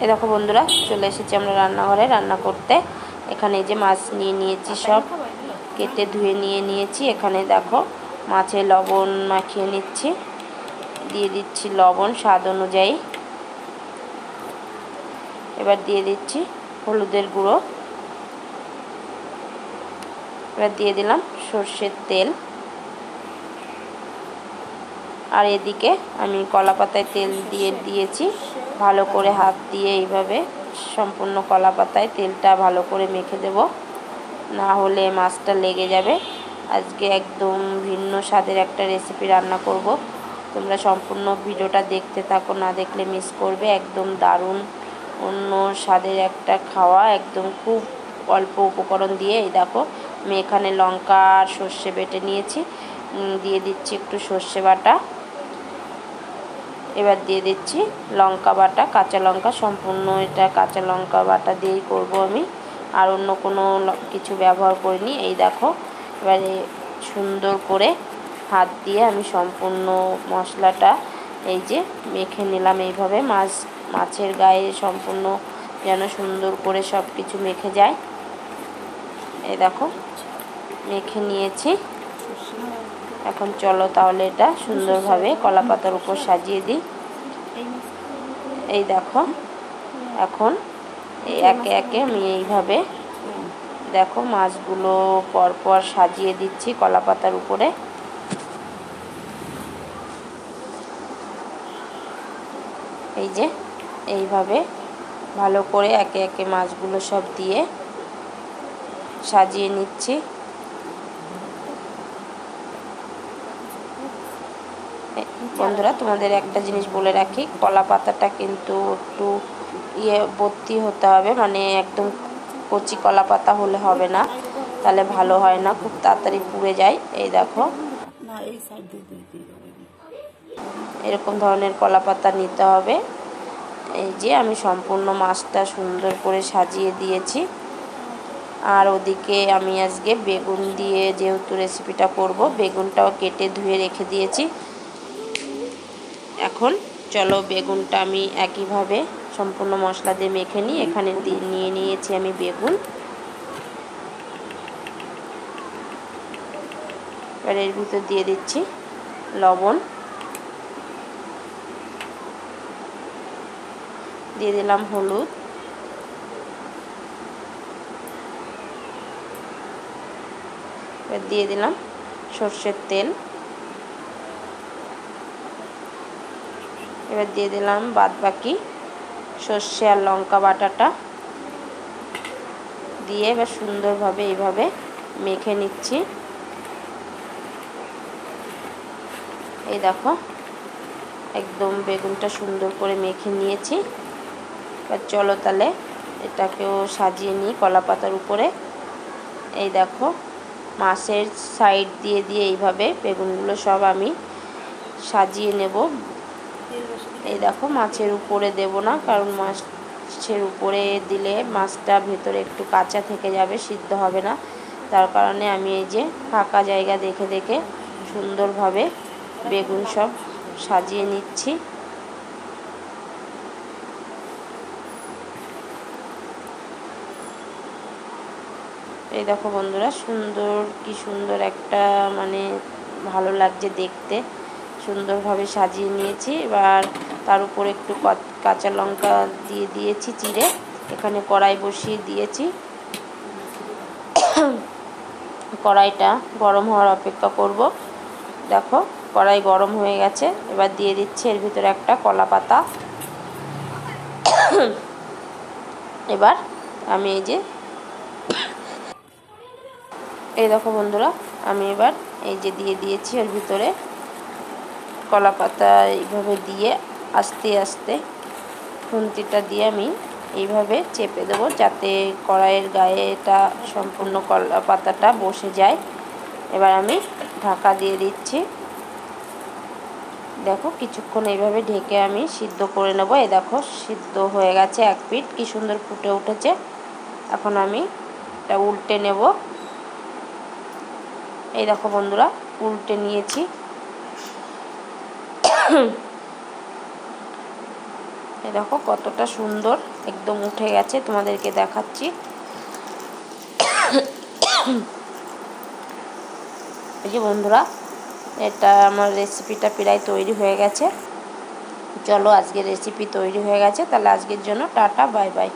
এই দেখো বন্ধুরা, চলে এসেছি আমরা রান্নাঘরে রান্না করতে। এখানে যে মাছ নিয়ে নিয়েছি, সব কেটে ধুয়ে নিয়েছি। এখানে দেখো মাছে লবণ মাখিয়ে নিচ্ছি, দিয়ে দিচ্ছি লবণ স্বাদ অনুযায়ী। এবার দিয়ে দিচ্ছি হলুদের গুঁড়ো, এবার দিয়ে দিলাম সর্ষের তেল। আর এদিকে আমি কলা পাতায় তেল দিয়েছি। ভালো করে হাত দিয়ে এইভাবে সম্পূর্ণ কলা পাতায় তেলটা ভালো করে মেখে দেব, না হলে মাছটা লেগে যাবে। আজকে একদম ভিন্ন স্বাদের একটা রেসিপি রান্না করব। তোমরা সম্পূর্ণ ভিডিওটা দেখতে থাকো, না দেখলে মিস করবে। একদম দারুণ অন্য স্বাদের একটা খাওয়া, একদম খুব অল্প উপকরণ দিয়ে। এই দেখো আমি এখানে লঙ্কা আর সর্ষে বেটে নিয়েছি, দিয়ে দিচ্ছি একটু সর্ষে বাটা। এবার দিয়ে দিচ্ছি লঙ্কা বাটা, কাঁচা লঙ্কা, সম্পূর্ণ এটা কাঁচা লঙ্কা বাটা দিয়েই করব আমি, আর অন্য কোনো কিছু ব্যবহার করিনি। এই দেখো এবারে সুন্দর করে হাত দিয়ে আমি সম্পূর্ণ মশলাটা এই যে মেখে নিলাম। এইভাবে মাছের গায়ে সম্পূর্ণ যেন সুন্দর করে সব কিছু মেখে যায়। এই দেখো মেখে নিয়েছি। এখন চলো তাহলে এটা সুন্দরভাবে কলা পাতার উপর সাজিয়ে দিই। এই দেখো এখন একে একে আমি এইভাবে দেখো মাছগুলো পরপর সাজিয়ে দিচ্ছি কলা পাতার উপরে। এই যে এইভাবে ভালো করে একে একে মাছগুলো সব দিয়ে সাজিয়ে নিচ্ছি। বন্ধুরা, তোমাদের একটা জিনিস বলে রাখি, কলা পাতাটা কিন্তু একটু ভর্তি হতে হবে, মানে একদম কচি কলা পাতা হলে হবে না, তাহলে ভালো হয় না, খুব তাড়াতাড়ি পুড়ে যায়। এই দেখো এরকম ধরনের কলা পাতা নিতে হবে। এই যে আমি সম্পূর্ণ মাছটা সুন্দর করে সাজিয়ে দিয়েছি। আর ওদিকে আমি আজকে বেগুন দিয়ে যেহেতু রেসিপিটা করব, বেগুনটাও কেটে ধুয়ে রেখে দিয়েছি। এখন চলো বেগুনটা আমি একইভাবে সম্পূর্ণ মশলা দিয়ে মেখে নিই। এখানে নিয়ে নিয়েছি আমি বেগুন। এবার এর ভিতর দিয়ে দিচ্ছি লবণ, দিয়ে দিলাম হলুদ, এবার দিয়ে দিলাম সর্ষের তেল। এবার দিয়ে দিলাম বাদবাকি সর্ষে আর লঙ্কা বাটাটা দিয়ে এবার সুন্দরভাবে এইভাবে মেখে নিচ্ছি। এই দেখো একদম বেগুনটা সুন্দর করে মেখে নিয়েছি। এবার চলো তাহলে এটাকেও সাজিয়ে নিই কলা পাতার উপরে। এই দেখো মাছের সাইড দিয়ে দিয়ে এইভাবে বেগুনগুলো সব আমি সাজিয়ে নেব। এই দেখো মাছের উপরে দেব না, কারণ মাছের উপরে দিলে মাছটা ভেতরে একটু কাঁচা থেকে যাবে, সিদ্ধ হবে না। তার কারণে আমি এই যে ফাঁকা জায়গা দেখে দেখে সুন্দরভাবে বেগুন সব সাজিয়ে নিচ্ছি। এই দেখো বন্ধুরা কি সুন্দর একটা মানে ভালো লাগছে দেখতে, সুন্দরভাবে সাজিয়ে নিয়েছি। এবার তার উপরে একটু কাঁচা লঙ্কা দিয়ে দিয়েছি চিড়ে। এখানে কড়াই বসিয়ে দিয়েছি, কড়াইটা গরম হওয়ার অপেক্ষা করব। দেখো কড়াই গরম হয়ে গেছে। এবার দিয়ে দিচ্ছি এর ভিতরে একটা কলা পাতা। এবার আমি এই দেখো বন্ধুরা, আমি এবার এই যে দিয়ে দিয়েছি এর ভিতরে কলা পাতা। এইভাবে দিয়ে আস্তে আস্তে খুন্তিটা দিয়ে আমি এইভাবে চেপে দেবো, যাতে কড়াইয়ের গায়ে এটা সম্পূর্ণ কলা পাতাটা বসে যায়। এবার আমি ঢাকা দিয়ে দিচ্ছি। দেখো কিছুক্ষণ এইভাবে ঢেকে আমি সিদ্ধ করে নেব। এই দেখো সিদ্ধ হয়ে গেছে, এক পিঠ কি সুন্দর ফুটে উঠেছে। এখন আমি এটা উল্টে নেব। এই দেখো বন্ধুরা উল্টে নিয়েছি। এই দেখো কতটা সুন্দর একদম উঠে গেছে, তোমাদেরকে দেখাচ্ছি। এই যে বন্ধুরা, এটা আমার রেসিপিটা প্রায় তৈরি হয়ে গেছে। চলো, আজকের রেসিপি তৈরি হয়ে গেছে, তাহলে আজকের জন্য টাটা, বাই বাই।